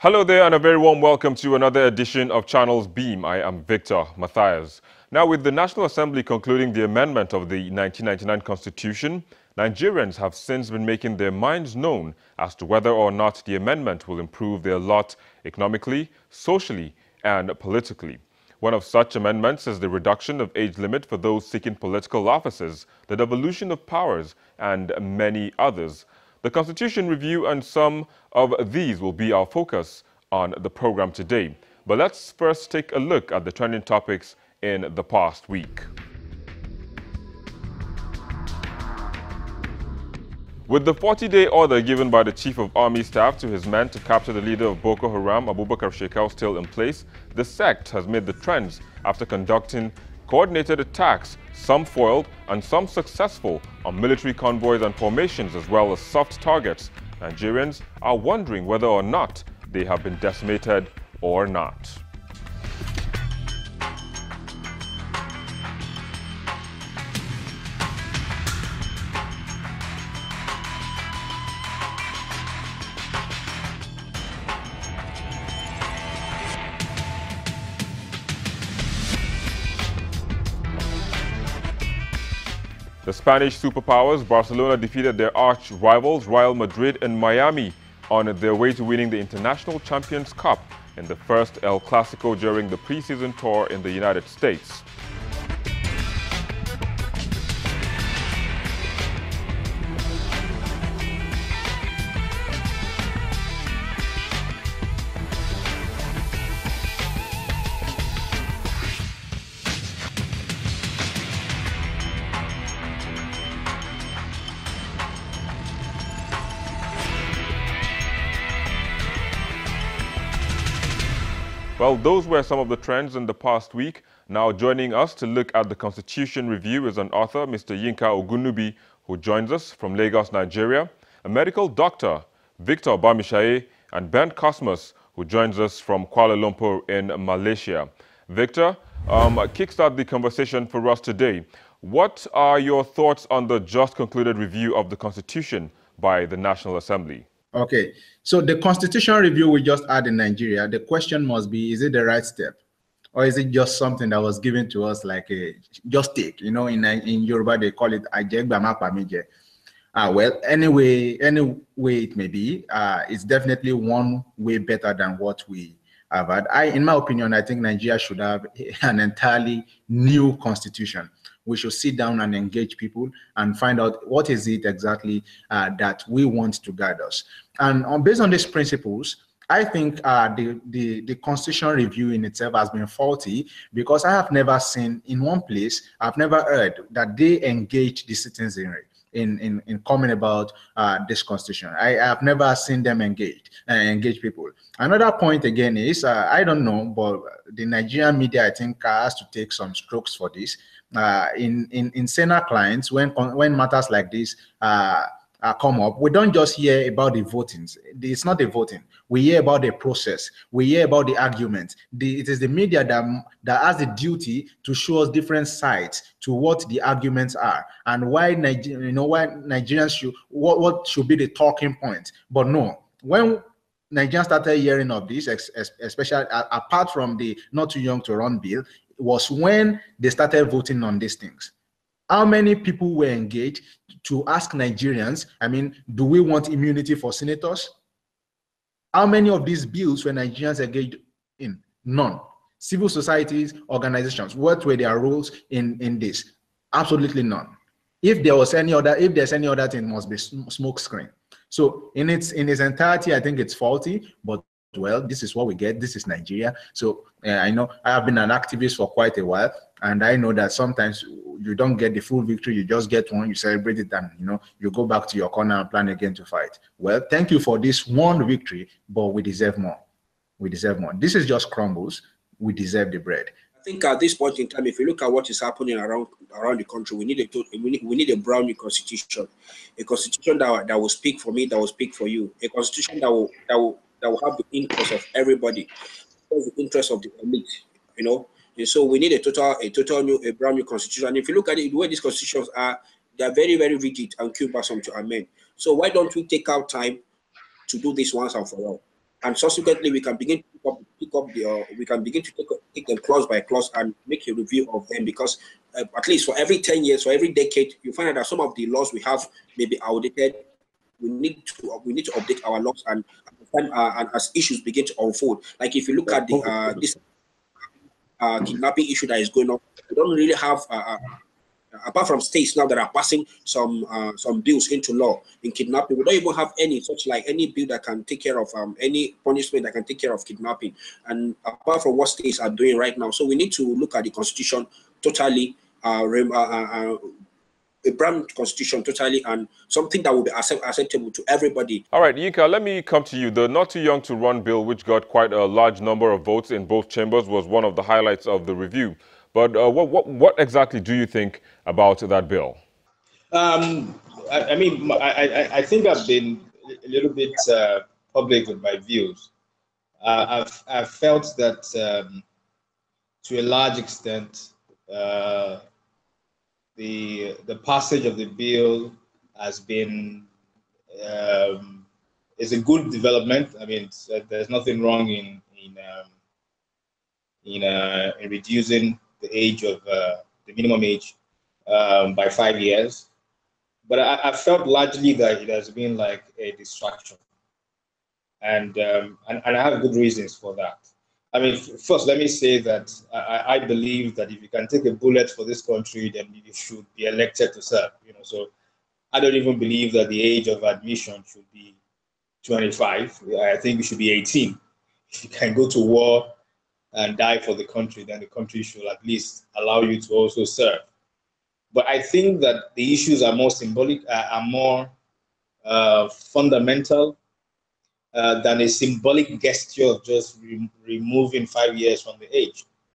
Hello there and a very warm welcome to another edition of Channels Beam. I am Victor Matthias. Now, with the National Assembly concluding the amendment of the 1999 Constitution, Nigerians have since been making their minds known as to whether or not the amendment will improve their lot economically, socially, and politically. One of such amendments is the reduction of age limit for those seeking political offices, the devolution of powers, and many others. The Constitution review and some of these will be our focus on the program today. But let's first take a look at the trending topics in the past week. With the 40-day order given by the Chief of Army Staff to his men to capture the leader of Boko Haram, Abubakar Shekau, still in place, the sect has made the trends after conducting coordinated attacks, some foiled and some successful, on military convoys and formations as well as soft targets. Nigerians are wondering whether or not they have been decimated or not. The Spanish superpowers, Barcelona, defeated their arch rivals Real Madrid and Miami on their way to winning the International Champions Cup in the first El Clasico during the preseason tour in the United States. Well, those were some of the trends in the past week. Now joining us to look at the Constitution review is an author, Mr. Yinka Ogunubi, who joins us from Lagos, Nigeria, a medical doctor, Victor Bamishaye, and Ben Cosmos, who joins us from Kuala Lumpur in Malaysia. Victor, kickstart the conversation for us today. What are your thoughts on the just concluded review of the Constitution by the National Assembly? Okay, so the constitutional review we just had in Nigeria, the question must be, is it the right step? Or is it just something that was given to us like a just take? You know, in Yoruba, they call it Ajegbama Pamije. Well, any way it may be, it's definitely one way better than what we have had. In my opinion, I think Nigeria should have an entirely new constitution. We should sit down and engage people and find out what is it exactly that we want to guide us. And based on these principles, I think the constitutional review in itself has been faulty, because I have never seen in one place, I've never heard that they engage the citizenry in coming about this constitution. I have never seen them engage people. Another point again is, I don't know, but the Nigerian media, I think, has to take some strokes for this. In Senate clients, when matters like this come up, we don't just hear about the voting. It's not the voting. We hear about the process. We hear about the argument. It is the media that has the duty to show us different sides to what the arguments are and why Nigerians should, what should be the talking point. But no, when Nigerians started hearing of this, especially apart from the not too young to run bill, was when they started voting on these things. How many people were engaged to ask Nigerians, I mean, do we want immunity for senators? How many of these bills were Nigerians engaged in? None. Civil societies, organizations, what were their roles in this? Absolutely none. If there's any other thing, it must be smoke screen. So in its entirety, I think it's faulty, but well, this is what we get. This is Nigeria. So I know I have been an activist for quite a while, and I know that sometimes you don't get the full victory. You just get one, you celebrate it, and you go back to your corner and plan again to fight. Well, thank you for this one victory, but we deserve more. We deserve more. This is just crumbles. We deserve the bread. I think at this point in time, if you look at what is happening around the country, we need a brand new constitution, a constitution that will speak for me, that will speak for you, a constitution that will have the interest of everybody, the interest of the elite, And so we need a brand new constitution. And if you look at it, the way these constitutions are, they are very, very rigid and cumbersome to amend. So why don't we take our time to do this once and for all? and subsequently we can begin to pick up the we can begin to take them clause by clause and make a review of them, because at least for every 10 years or every decade, you find out that some of the laws we have may be outdated. We need to update our laws, and as issues begin to unfold. Like if you look at the this kidnapping issue that is going on, we don't really have apart from states now that are passing some bills into law in kidnapping, we don't even have any such like any bill that can take care of any punishment that can take care of kidnapping. And apart from what states are doing right now, so we need to look at the constitution totally, a brand constitution totally, and something that will be acceptable to everybody. All right, Yinka, let me come to you. The Not Too Young to Run bill, which got quite a large number of votes in both chambers, was one of the highlights of the review. But what exactly do you think about that bill? I mean, I think I've been a little bit public with my views. I've felt that to a large extent, the passage of the bill has been is a good development. I mean, there's nothing wrong in reducing the age of the minimum age by 5 years, but I felt largely that it has been like a distraction, and I have good reasons for that. I mean, first, let me say that I believe that if you can take a bullet for this country, then you should be elected to serve. You know, so I don't even believe that the age of admission should be 25. I think it should be 18. If you can go to war and die for the country, then the country should at least allow you to also serve. But I think that the issues are more symbolic, are more fundamental than a symbolic gesture of just removing 5 years from the age.